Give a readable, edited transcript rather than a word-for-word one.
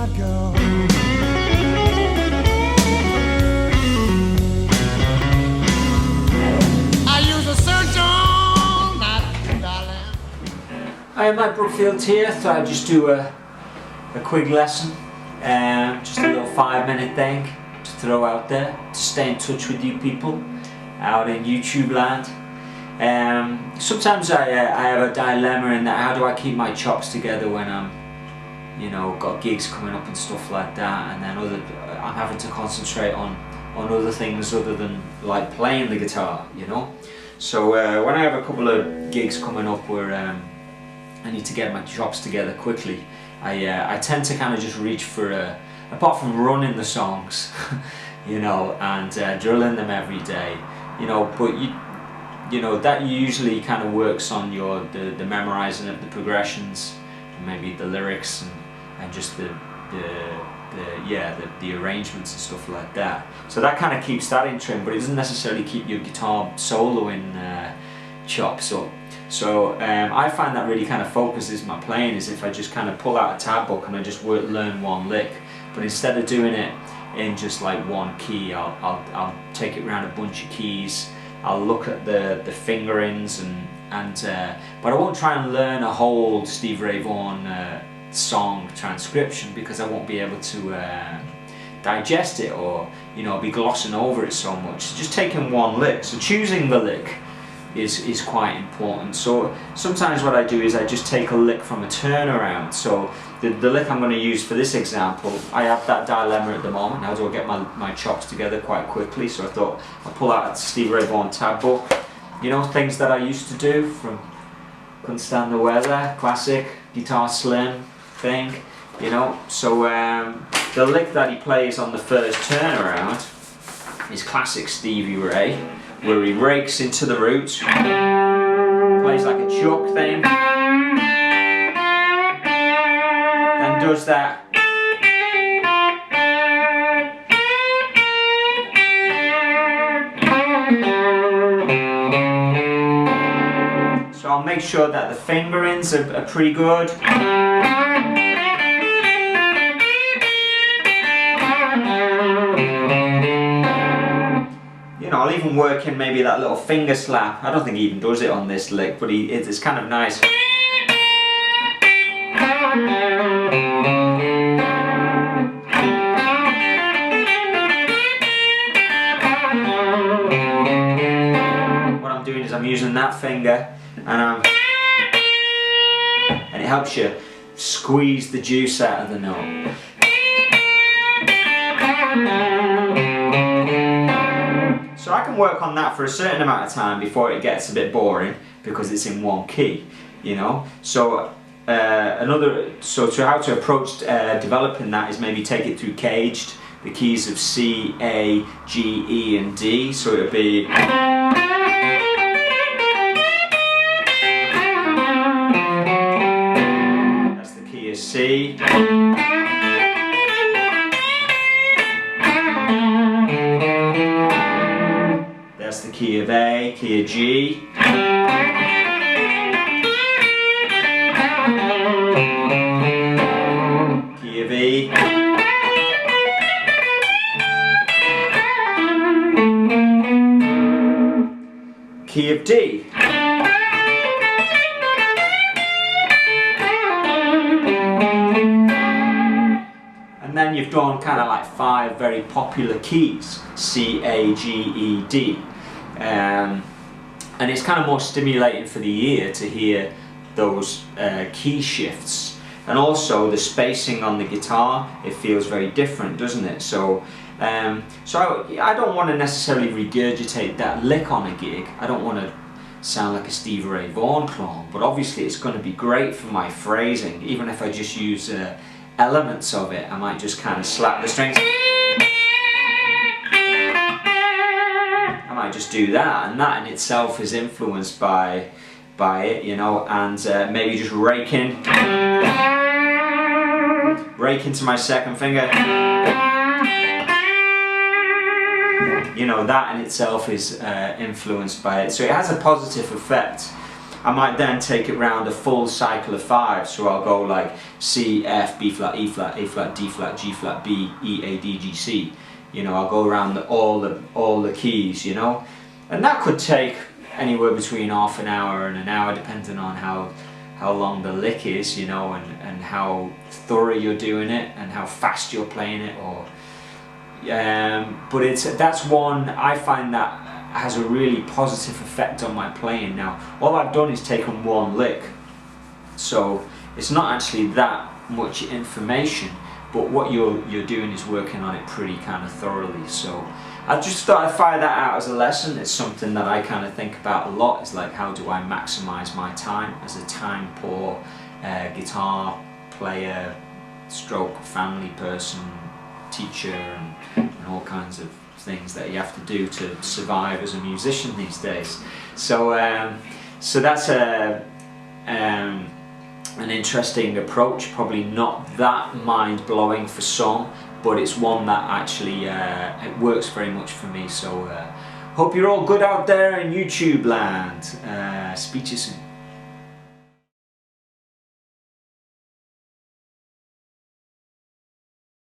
not go. I use a search on that, darling. I am at Brookfield here, so I'll just do a quick lesson, just a little 5-minute thing to throw out there to stay in touch with you people out in YouTube land. Sometimes I have a dilemma in that, how do I keep my chops together when I'm, got gigs coming up and stuff like that, and then I'm having to concentrate on other things other than like playing the guitar, So when I have a couple of gigs coming up where I need to get my chops together quickly, I tend to kind of just reach for apart from running the songs, and drilling them every day, but that usually kind of works on the memorizing of the progressions, and maybe the lyrics and just the arrangements and stuff like that. So that kind of keeps that in trim, but it doesn't necessarily keep your guitar soloing chops up. So I find that really kind of focuses my playing is if I just kind of pull out a tab book and I just learn one lick, but instead of doing it in just like one key, I'll take it around a bunch of keys. I'll look at the fingerings but I won't try and learn a whole Stevie Ray Vaughan song transcription, because I won't be able to digest it, or I'll be glossing over it so much. Just taking one lick, so choosing the lick is quite important. So sometimes what I do is I just take a lick from a turnaround. So the lick I'm going to use for this example, I have that dilemma at the moment. How do I get my chops together quite quickly? So I thought I'll pull out a Stevie Ray Vaughan tab book, things that I used to do from Couldn't Stand the Weather, classic guitar slim thing, So the lick that he plays on the first turnaround is classic Stevie Ray, where he rakes into the roots, plays like a chuck thing, then does that. So I'll make sure that the fingerings are pretty good. I'll even work in maybe that little finger slap. I don't think he even does it on this lick, but it's kind of nice. What I'm doing is I'm using that finger and it helps you squeeze the juice out of the note. So I can work on that for a certain amount of time before it gets a bit boring, because it's in one key, So so how to approach developing that is maybe take it through caged, the keys of C, A, G, E and D. So it'll be that's the key of C. That's the key of A, key of G. Key of E. Key of D. And then you've done kind of like 5 very popular keys, C, A, G, E, D. And it's kind of more stimulating for the ear to hear those key shifts, and also the spacing on the guitar, it feels very different, doesn't it? So I don't want to necessarily regurgitate that lick on a gig. I don't want to sound like a Stevie Ray Vaughan clone, but obviously it's going to be great for my phrasing. Even if I just use elements of it, I might just kind of slap the strings. I might just do that, and that in itself is influenced by it, and maybe just rake into my second finger. That in itself is influenced by it, so it has a positive effect I might then take it round a full cycle of 5. So I'll go like C, F, B flat, E flat, A flat, D flat, G flat, B, E, A, D, G, C. You know, I'll go around all the keys, you know, and that could take anywhere between half an hour and an hour, depending on how long the lick is, you know, and how thorough you're doing it and how fast you're playing it. Or but that's one I find that has a really positive effect on my playing. Now all I've done is taken one lick, so it's not actually that much information, but what you're doing is working on it pretty kind of thoroughly. So I just thought I'd fire that out as a lesson. It's something that I kind of think about a lot. It's like, how do I maximize my time as a time poor guitar player, stroke family person, teacher, and all kinds of things that you have to do to survive as a musician these days. So so that's an interesting approach, probably not that mind-blowing for some, but it's one that actually it works very much for me. So hope you're all good out there in YouTube land. Speak to you soon.